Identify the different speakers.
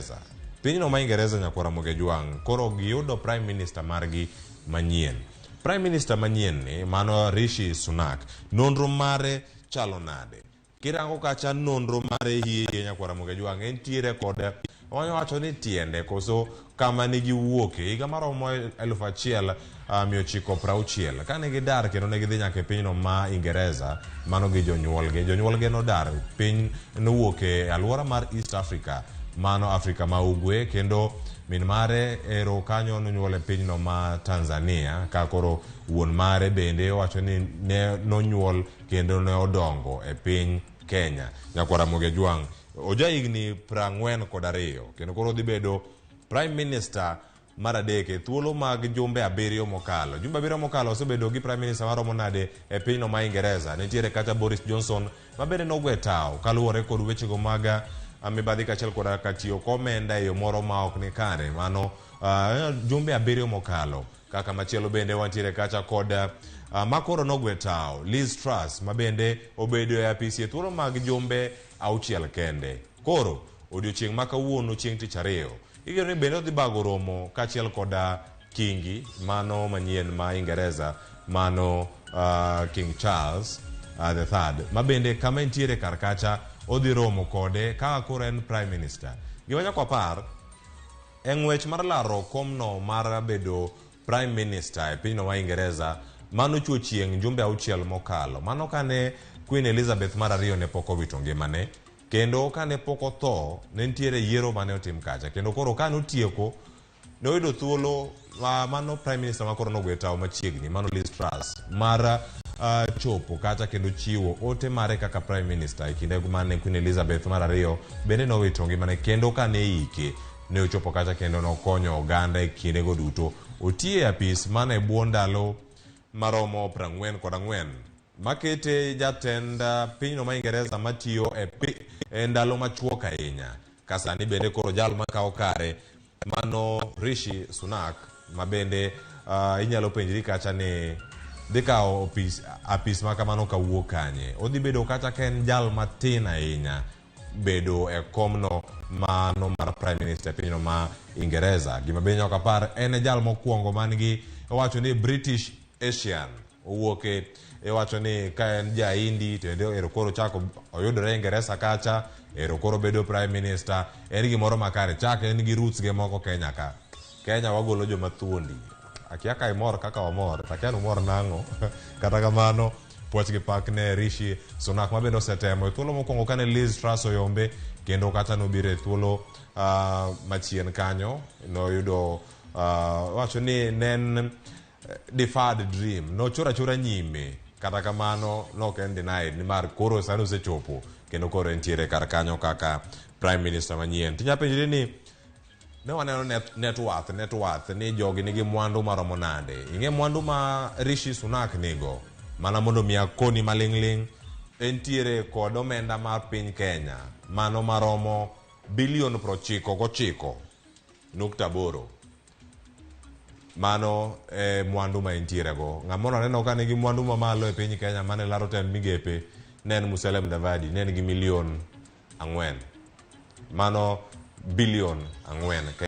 Speaker 1: Ingereza. Pinyno ma Ingereza nyakwara Muge Jwang koro giyudo Prime Minister margi manyien. Prime Minister manyien ni mano Rishi Sunak, nonro mare chalo nade. Kirango kacha nonro mare hiye nyakwara Muge Jwang entiere kod wacho ni tiende koso kama nigi wuoke higa maromo 1960 kane gidar kendo ne gidhi nyaka e pinyno ma Ingereza mano gi jonyuolgi nodar piny nowuok e alwora mar East Africa mano Afrika ma ugwe kendo min mare ero kanyo nonyuol e pinyno ma Tanzania ka koro wuon mare bende wacho ni ne nonyuol kendo ne odongo e piny Kenya. Nyakwara Muge Jwang ojahigni 42 kendo koro dhi bedo Prime Minister mar adek e thuolo mag jumbe 7 mokalo. Jumbe 7 mokalo osebedo gi Prime Minister maromo nade e pinyno ma Ingereza. Nitiere kata Boris Johnson ma bende nogwe tao kaluwore kod wechego mag mibadhi kachiel koda katiyo komenda e yo moro ma ok ni kare mano jumbe 7 mokalo. Kaka machielo bende wantiere kacha kod makoro nogwe tao Liz Truss ma bende obedo e apisi e thuolo mag jumbe 6 kende. Koro odiochieng' ma kawuono chieng' tich ariyo igeno ni bende odhi bago romo kachiel koda kingi mano manyien ma Ingereza mano King Charles III ma bende kama entiere kar kacha odhi romo kode kaka koro en Prime Minister. Gima nyaka wapar en ng'wech mar laro komno mar bedo Prime Minister e pinyno ma Ingereza mano chuo chieng' jumbe 6 mokalo. Mano kane Queen Elizabeth mar ariyo ne pok owito ngimane kendo kane pok otho ne nitiere yiero mane otim kacha kendo koro kane otieko ne oyudo thuolo mano Prime Minister ma koro nogwe tao machiegni mano Liz Truss mar chopo kata kendo chiwo ote mare kaka Prime Minister e kinde mane Queen Elizabeth mar ariyo bende nowito ngimane kendo kane ike ne ochopo kata kendo nokonyo oganda e kindego duto. Otie apis mane bwo ndalo maromo 44 makete jatend pinyno ma Ingereza matiyo e ndalo machuok ahinya. Kasani bende koro jal makawo kare mano Rishi Sunak ma bende inyalo penjri kacha ni dhi kawo apis ma kamano kawuok kanye. Odhi bedo kata ka en jal matin ahinya bedo e komno mano mar Prime Minister pinyno ma Ingereza. Gima bende nyaka par en jal mokwongo man gi wacho ni British Asian owuok e wacho ni ka en ja-Hindi to ero koro chako oyudore Ingereza kacha ero koro bedo Prime Minister. En gimoro makare chak en gi roots ge moko Kenya ka. Kenya wagolo joma thuondi. Akia ka imor kaka wamor takia umor nango kata kamano puoch gi pak ne Rishi Sunak ma bende osetemo e thuolo mokwongo kane Liz Truss oyombe kendo kata nobiro e thuolo machien kanyo noyudo wacho ni nen deferred dream nochora nyime kata kamano nok en denied ni mar koro sano osechopo kendo koro entiere kar kanyo kaka Prime Minister manyien. Tinya penjiri ni ne waneno net worth ni jogi nigi mwandu maromo nade. Ing'e mwandu ma Rishi Sunak nigo mana mondo miya koni maling'ling entiere kod omenda mar piny Kenya mano maromo bilion 99.8 mano mwandu ma entiere go. Ng'amono aneno ka nigi mwandu mamalo e piny Kenya mane laro ten migepe nen Musalia Mudavadi nen gi milion 4 mano bilion 4